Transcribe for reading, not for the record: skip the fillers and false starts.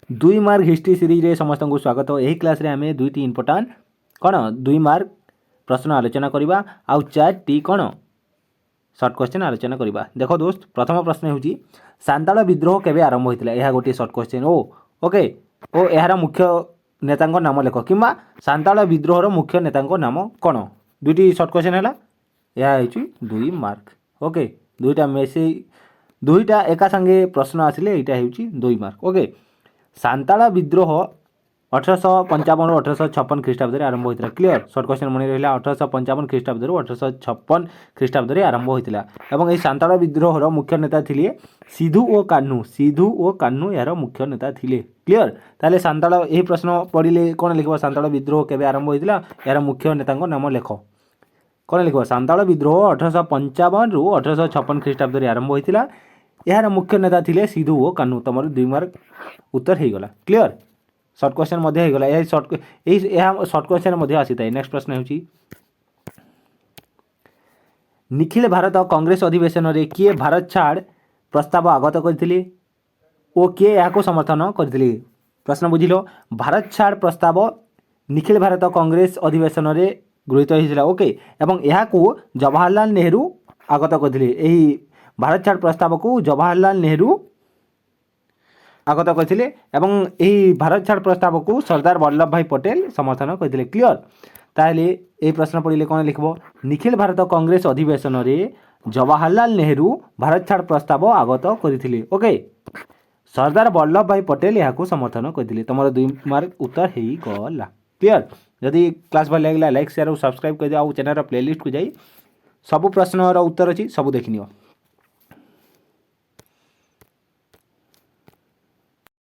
दुई mark history series रे समस्त को स्वागत। यही क्लास रे आमे दुईटी इंपोर्टाट कौन 2 मार्क प्रश्न आलोचना करवा आउ 4टी कौन सर्ट क्वेश्चन आलोचना करवा। देखो दोस्त प्रथम प्रश्न होची सांताल विद्रोह केबे आरंभ होइतिला। यह गोटे सर्ट क्वेश्चन ओके ओ यार मुख्य नेतांको नाम लेख किंबा सांताल विद्रोहर मुख्य नेतांको नाम कौन। दुईटी सर्ट क्वेश्चन है यह होची 2 मार्क। ओके दुईटा मेसेज दुईटा एका संगे प्रश्न आसिले एटा होची 2 मार्क। ओके सांताल विद्रोह 1855 1856 ख्रीष्टाब्द आरंभ होता। क्लियर सर्ट क्वेश्चन मन रहा 1855 ख्रीष्टाब्द 1856 ख्रीष्टाब्द आरंभ होता। और सांताल विद्रोहर मुख्य नेता थिले सिधु और कान्हू यार मुख्य नेता थिले। क्लियर ताले सांताल यही प्रश्न पढ़िले कौन लिख सांताल विद्रोह केबे आरंभ होता यार मुख्य नेता नाम लेख कौन लिख सांताल विद्रोह 1855 रु 1856 ख्रीष्टाब्द आरंभ होता। यार मुख्य नेता थिले सिधु और कान्हू। तुम 2 मार्क उत्तर हो गला। क्लियर सर्ट क्वेश्चन मध्य हो गला। यह सर्ट क्वेश्चन मध्य आसी था। नेक्स्ट प्रश्न होची निखिल भारत कांग्रेस अधिवेशन रे किए भारत छाड़ प्रस्ताव आगत करथिले ओ किए याको समर्थन करथिले। प्रश्न बुझिलो भारत छाड़ प्रस्ताव निखिल भारत कांग्रेस अधिवेशन रे गृहीत होइथिला। ओके एवं याको जवाहरलाल नेहरू आगत करथिले। एही भारत छाड़ प्रस्ताव को जवाहरलाल नेहरू आगत करथिले एवं एही भारत छाड़ प्रस्ताव को सरदार वल्लभ भाई पटेल समर्थन करथिले। क्लियर ताहले ए प्रश्न पढ़िले कौन लिखबो निखिल भारत कांग्रेस अधिवेशन रे जवाहरलाल नेहरू भारत छाड़ प्रस्ताव आगत करथिले। ओके सरदार वल्लभ भाई पटेल याको समर्थन करथिले। तुमर 2 मार्क उत्तर हेई गला। क्लियर जदि क्लास भल लागला लाइक शेयर और सब्सक्राइब कर दियो। चैनल प्लेलिस्ट को जाई सब प्रश्न रो उत्तर अछि सब देखिनियो।